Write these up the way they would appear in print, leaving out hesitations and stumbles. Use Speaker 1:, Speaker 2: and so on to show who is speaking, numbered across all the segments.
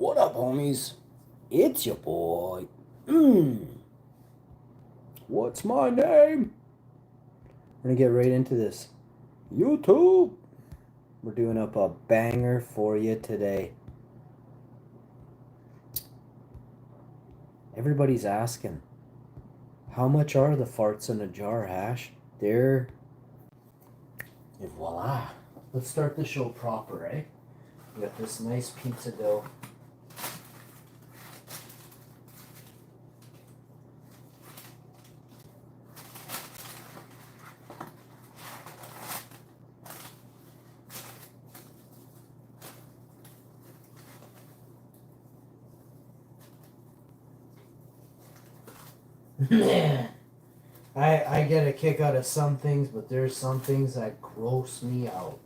Speaker 1: What up, homies? It's your boy. What's my name? We're gonna get right into this. YouTube. We're doing up a banger for you today. Everybody's asking, how much are the farts in a jar, Hash? There. And voila. Let's start the show proper, eh? We got this nice pizza dough. Man, I get a kick out of some things, but there's some things that gross me out.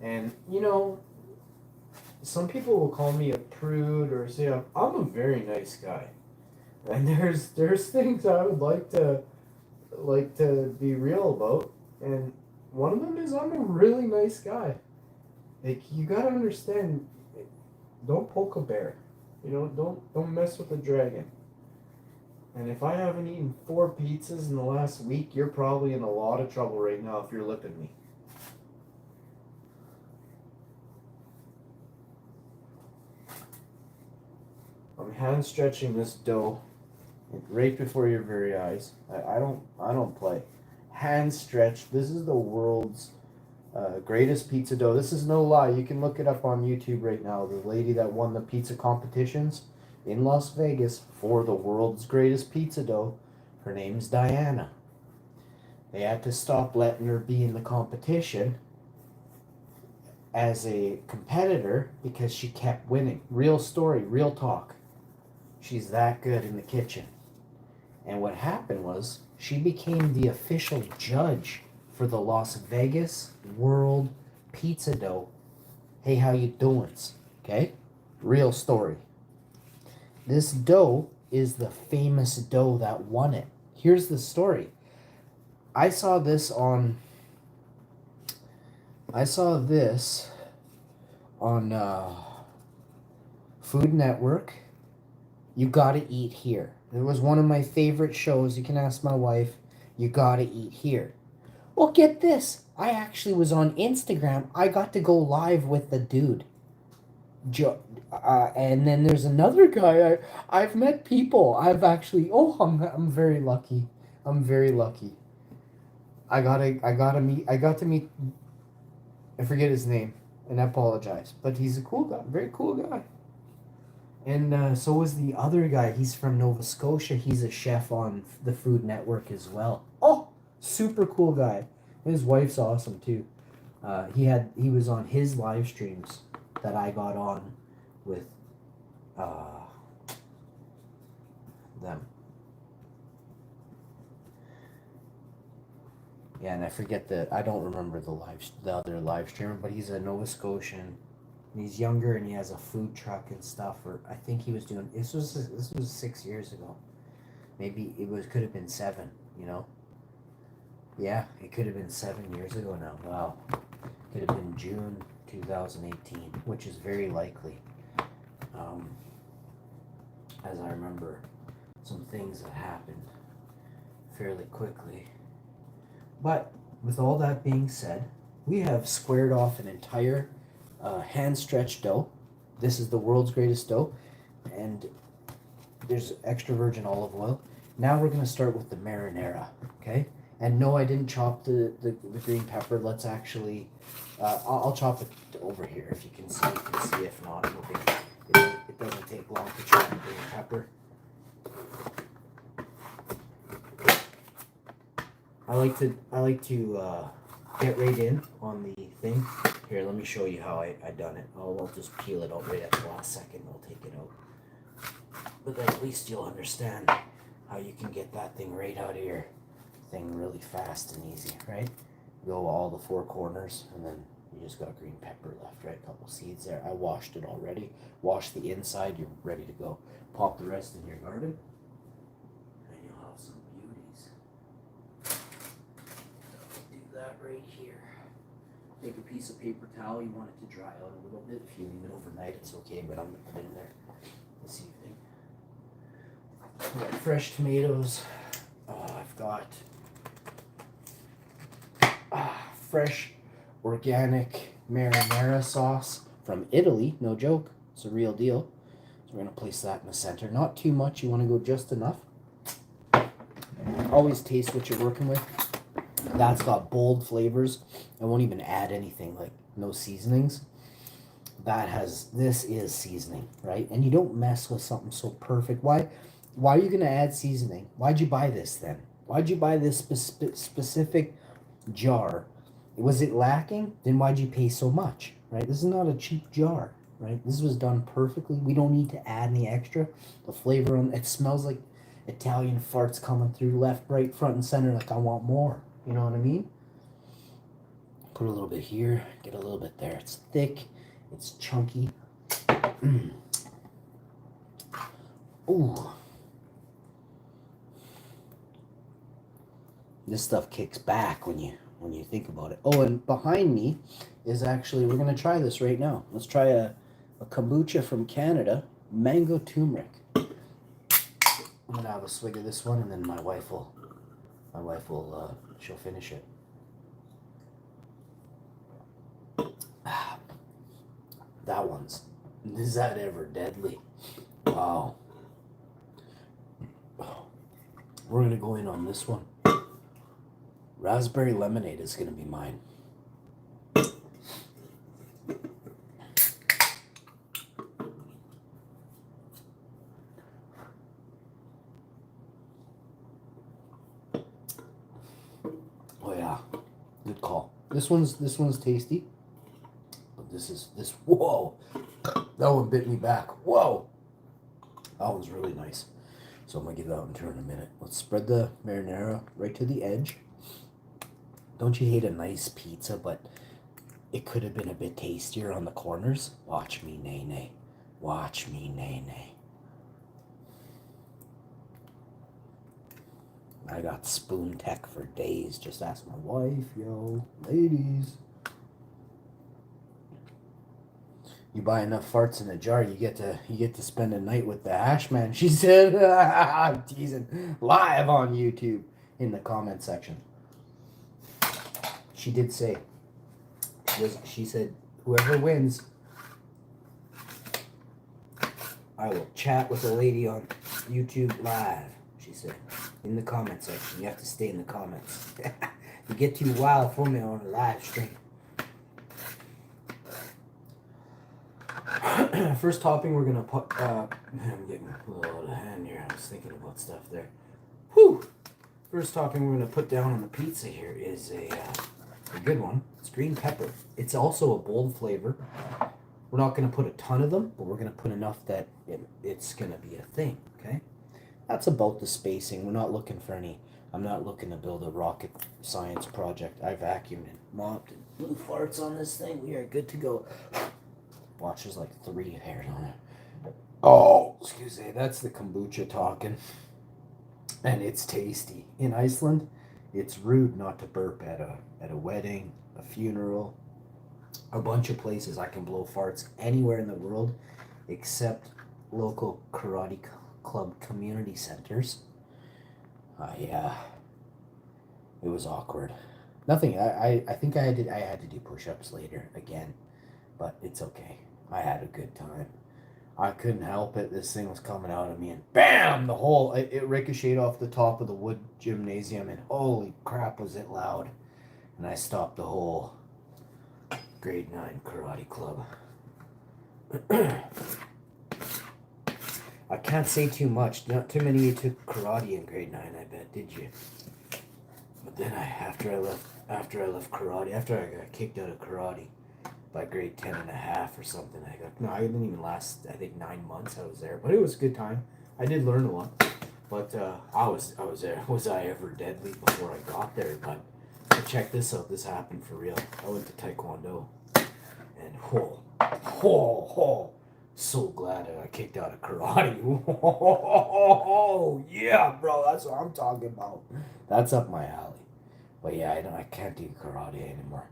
Speaker 1: And, you know, some people will call me a prude or say I'm a very nice guy. And there's things I would like to be real about. And one of them is I'm a really nice guy. Like, you gotta understand, don't poke a bear. You know, don't mess with a dragon. And if I haven't eaten 4 pizzas in the last week, you're probably in a lot of trouble right now if you're lipping me. I'm hand stretching this dough right before your very eyes. I don't play. Hand stretch. This is the world's greatest pizza dough. This is no lie. You can look it up on YouTube right now. The lady that won the pizza competitions in Las Vegas for the world's greatest pizza dough, her name's Diana. They had to stop letting her be in the competition as a competitor because she kept winning. Real story, real talk. She's that good in the kitchen. And what happened was she became the official judge for the Las Vegas World Pizza Dough. Hey, how you doing? Okay? Real story. This dough is the famous dough that won it. Here's the story. I saw this on Food Network. You Gotta Eat Here. It was one of my favorite shows. You can ask my wife. You Gotta Eat Here. Well, get this. I actually was on Instagram. I got to go live with the dude. And then there's another guy. I've met people. I've actually. Oh, I'm very lucky. I'm very lucky. I got to meet. I forget his name, and I apologize. But he's a cool guy. Very cool guy. And so was the other guy. He's from Nova Scotia. He's a chef on the Food Network as well. Oh, super cool guy. His wife's awesome too. He was on his live streams that I got on with them. Yeah, and I forget I don't remember the other live streamer, but he's a Nova Scotian. And he's younger and he has a food truck and stuff. Or I think he was doing this was 6 years ago. Maybe could have been 7. You know. Yeah, it could have been 7 years ago now. Wow, could have been June 2018, which is very likely. As I remember, some things that happened fairly quickly. But with all that being said, we have squared off an entire hand-stretched dough. This is the world's greatest dough, and there's extra virgin olive oil. Now we're going to start with the marinara, okay? And no, I didn't chop the green pepper. Let's actually, I'll chop it over here. If you can see, you can see. If not, it doesn't take long to chop the green pepper. I like to get right in on the thing. Here, let me show you how I done it. I'll just peel it out right at the last second. We'll take it out. But then at least you'll understand how you can get that thing right out of your thing really fast and easy, right? Go all the 4 corners, and then you just got green pepper left, right? A couple seeds there. I washed it already. Wash the inside. You're ready to go. Pop the rest in your garden, and you'll have some beauties. Do that right here. Take a piece of paper towel. You want it to dry out a little bit. If you leave it overnight, it's okay, but I'm going to put it in there this evening. Got fresh tomatoes. I've got fresh organic marinara sauce from Italy. No joke. It's a real deal. So we're going to place that in the center. Not too much. You want to go just enough. Always taste what you're working with. That's got bold flavors. I won't even add anything, like no seasonings. This is seasoning, right? And you don't mess with something so perfect. Why are you going to add seasoning? Why'd you buy this then? Why'd you buy this specific jar? Was it lacking? Then why'd you pay so much, right? This is not a cheap jar, right? This was done perfectly. We don't need to add any extra. The flavor on it smells like Italian farts coming through left, right, front, and center. Like, I want more. You know what I mean? Put a little bit here, get a little bit there. It's thick, it's chunky. Ooh. This stuff kicks back when you think about it. Oh, and behind me is actually, we're gonna try this right now. Let's try a kombucha from Canada, mango turmeric. I'm gonna have a swig of this one, and then my wife will she'll finish it. That one's, is that ever deadly? Wow. We're gonna go in on this one. Raspberry lemonade is gonna be mine. Oh yeah, good call. This one's tasty. But this whoa, that one bit me back. Whoa, that one's really nice. So I'm gonna give that one a turn in a minute. Let's spread the marinara right to the edge. Don't you hate a nice pizza, but it could have been a bit tastier on the corners? Watch me, nay nay. Watch me, nay nay. I got spoon tech for days. Just ask my wife, yo, ladies. You buy enough farts in a jar, you get to spend a night with the hash man. She said, I'm teasing, live on YouTube in the comment section. She did say, she said, whoever wins, I will chat with a lady on YouTube live. She said, in the comment section. You have to stay in the comments. You get too wild for me on a live stream. First topping we're gonna put. I'm getting a little out of hand here. I was thinking about stuff there. Whew. First topping we're gonna put down on the pizza here is a good one. It's green pepper. It's also a bold flavor. We're not gonna put a ton of them, but we're gonna put enough that it's gonna be a thing. Okay. That's about the spacing. We're not looking for any. I'm not looking to build a rocket science project. I vacuumed and mopped and blew farts on this thing. We are good to go. Watch, there's like 3 hairs on it. Oh, excuse me. That's the kombucha talking. And it's tasty. In Iceland, it's rude not to burp at a wedding, a funeral, a bunch of places. I can blow farts anywhere in the world except local karate club community centers. It was awkward. Nothing. I think I had to do push-ups later again, but it's okay. I had a good time. I couldn't help it. This thing was coming out of me, and bam! The whole it ricocheted off the top of the wood gymnasium, and holy crap, was it loud! And I stopped the whole grade 9 karate club. I can't say too much. Not too many of you took karate in grade 9, I bet, did you? But then after I left karate, after I got kicked out of karate by grade 10 and a half or something, I didn't even last, I think 9 months I was there. But it was a good time. I did learn a lot. But I was there. Was I ever deadly before I got there? But check this out. This happened for real. I went to Taekwondo. And so glad I got kicked out of karate. Yeah, bro, that's what I'm talking about. That's up my alley. But yeah, I can't do karate anymore.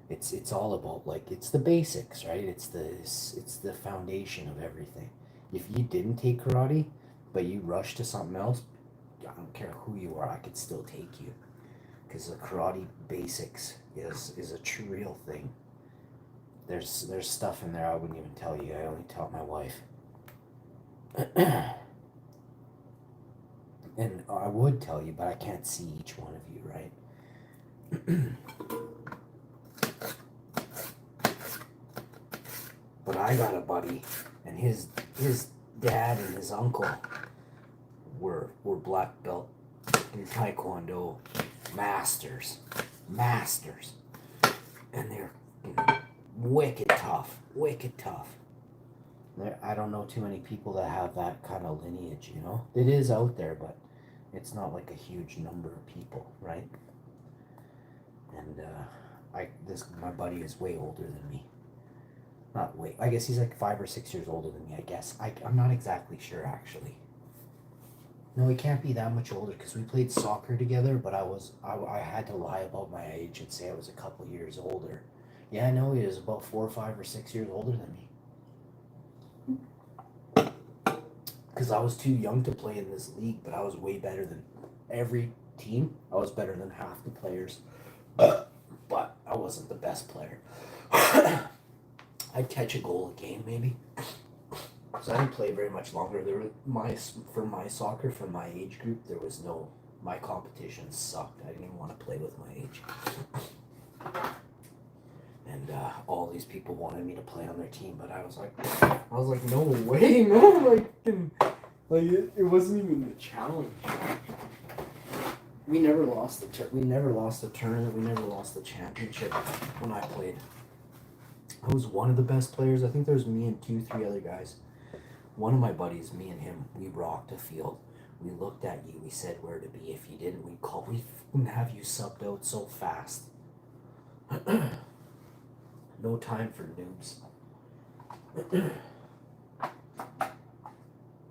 Speaker 2: It's all about, like, it's the basics, right? It's the foundation of everything. If you didn't take karate, but you rush to something else, I don't care who you are, I could still take you, because the karate basics is a true real thing. There's stuff in there I wouldn't even tell you. I only tell my wife. And I would tell you, but I can't see each one of you, right? But I got a buddy, and his dad and his uncle were black belt in Taekwondo masters, masters, and they're wicked tough, wicked tough. I don't know too many people that have that kind of lineage. It is out there, but it's not like a huge number of people, right? And my buddy is way older than me. Not way. I guess he's like 5 or 6 years older than me. I guess I'm not exactly sure actually. No, he can't be that much older because we played soccer together. But I had to lie about my age and say I was a couple years older. Yeah, no, he was about 4 or 5 or 6 years older than me. Because I was too young to play in this league, but I was way better than every team. I was better than half the players, but I wasn't the best player. I'd catch a goal a game, maybe. So I didn't play very much longer. For my soccer, from my age group, there was no. My competition sucked. I didn't even want to play with my age. And all these people wanted me to play on their team, but I was like, no way, man! It wasn't even a challenge. We never lost the tournament. We never lost the championship when I played. I was one of the best players. I think there was me and 2, 3 other guys. One of my buddies, me and him, we rocked a field. We looked at you. We said where to be. If you didn't, we'd have you subbed out so fast. No time for noobs.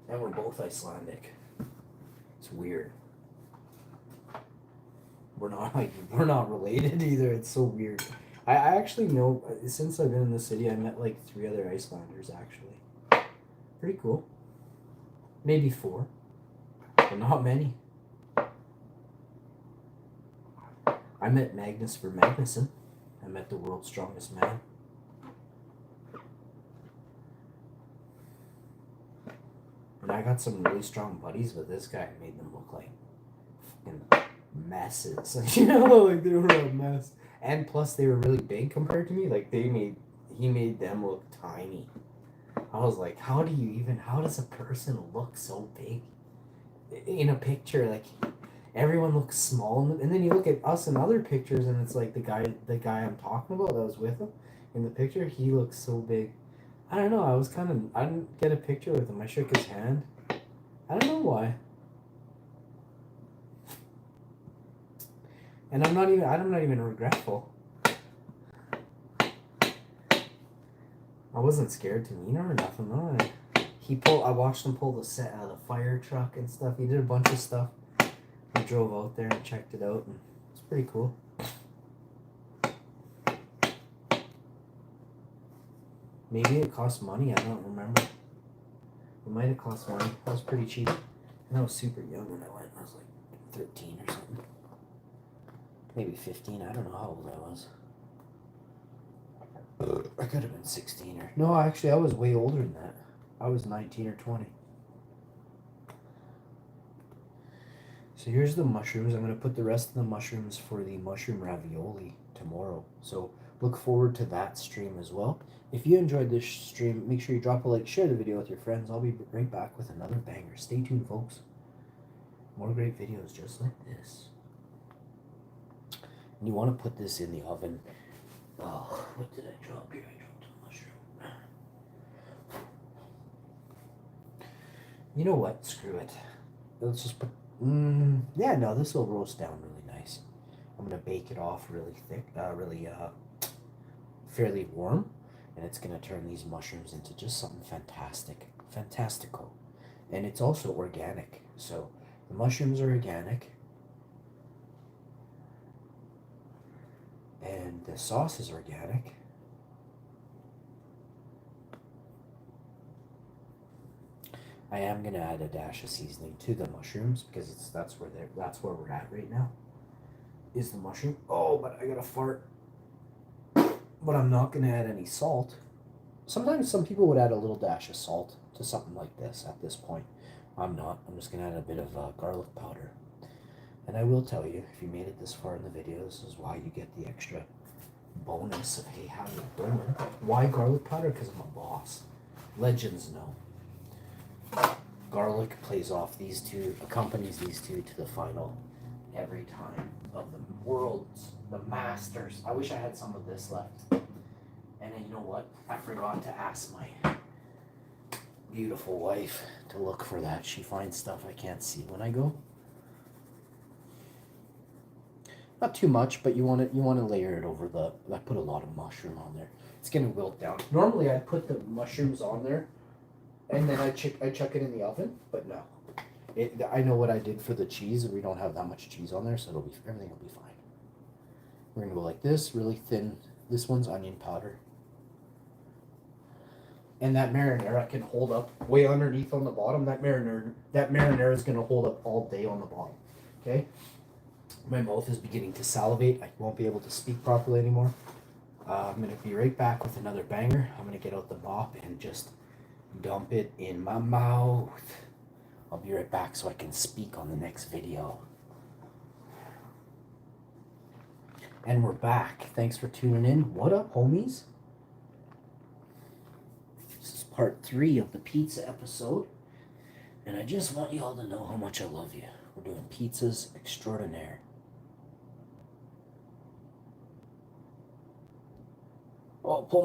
Speaker 2: And we're both Icelandic. It's weird. We're not related either. It's so weird. I actually know, since I've been in the city, I met like 3 other Icelanders actually. Pretty cool. Maybe 4, but not many. I met Magnus for Magnuson. I met the world's strongest man. And I got some really strong buddies, but this guy made them look like fucking messes. Like they were a mess. And plus they were really big compared to me. Like he made them look tiny. I was like, how does a person look so big in a picture? Like everyone looks small, and then you look at us in other pictures, and it's like the guy I'm talking about that was with him in the picture, he looks so big. I don't know. I didn't get a picture with him. I shook his hand. I don't know why. And I'm not even regretful. I wasn't scared to meet him or nothing. No. I watched him pull the set out of the fire truck and stuff. He did a bunch of stuff. I drove out there and checked it out, and it's pretty cool. Maybe it cost money. I don't remember. It might have cost money. That was pretty cheap. And I was super young when I went. I was like 13 or something. Maybe 15. I don't know how old I was. I could have been 16 or... No, actually, I was way older than that. I was 19 or 20. So here's the mushrooms. I'm going to put the rest of the mushrooms for the mushroom ravioli tomorrow. So look forward to that stream as well. If you enjoyed this stream, make sure you drop a like, share the video with your friends. I'll be right back with another banger. Stay tuned, folks. More great videos just like this. And you want to put this in the oven. Oh, what did I drop here? I dropped a mushroom. You know what? Screw it. Let's just put... yeah, no, this will roast down really nice. I'm going to bake it off really thick, fairly warm. And it's going to turn these mushrooms into just something fantastic. Fantastical. And it's also organic. So the mushrooms are organic. And the sauce is organic. I am gonna add a dash of seasoning to the mushrooms because that's where we're at right now. Is the mushroom? Oh, but I gotta fart. But I'm not gonna add any salt. Sometimes some people would add a little dash of salt to something like this at this point. I'm not. I'm just gonna add a bit of garlic powder. And I will tell you, if you made it this far in the video, this is why you get the extra bonus of, hey, how you doing? Why garlic powder? Because I'm a boss. Legends know. Garlic plays off these two, accompanies these two to the final every time of the masters. I wish I had some of this left. And then you know what? I forgot to ask my beautiful wife to look for that. She finds stuff I can't see when I go. Not too much, but you want to layer it over the. I put a lot of mushroom on there. It's gonna wilt down. Normally I'd put the mushrooms on there, and then I chuck it in the oven. But no, I know what I did for the cheese. We don't have that much cheese on there, so everything will be fine. We're gonna go like this, really thin. This one's onion powder. And that marinara can hold up way underneath on the bottom. That marinara is gonna hold up all day on the bottom. Okay. My mouth is beginning to salivate. I won't be able to speak properly anymore. I'm going to be right back with another banger. I'm going to get out the mop and just dump it in my mouth. I'll be right back so I can speak on the next video. And we're back. Thanks for tuning in. What up, homies? This is part 3 of the pizza episode. And I just want you all to know how much I love you. We're doing pizzas extraordinaire. Oh, pull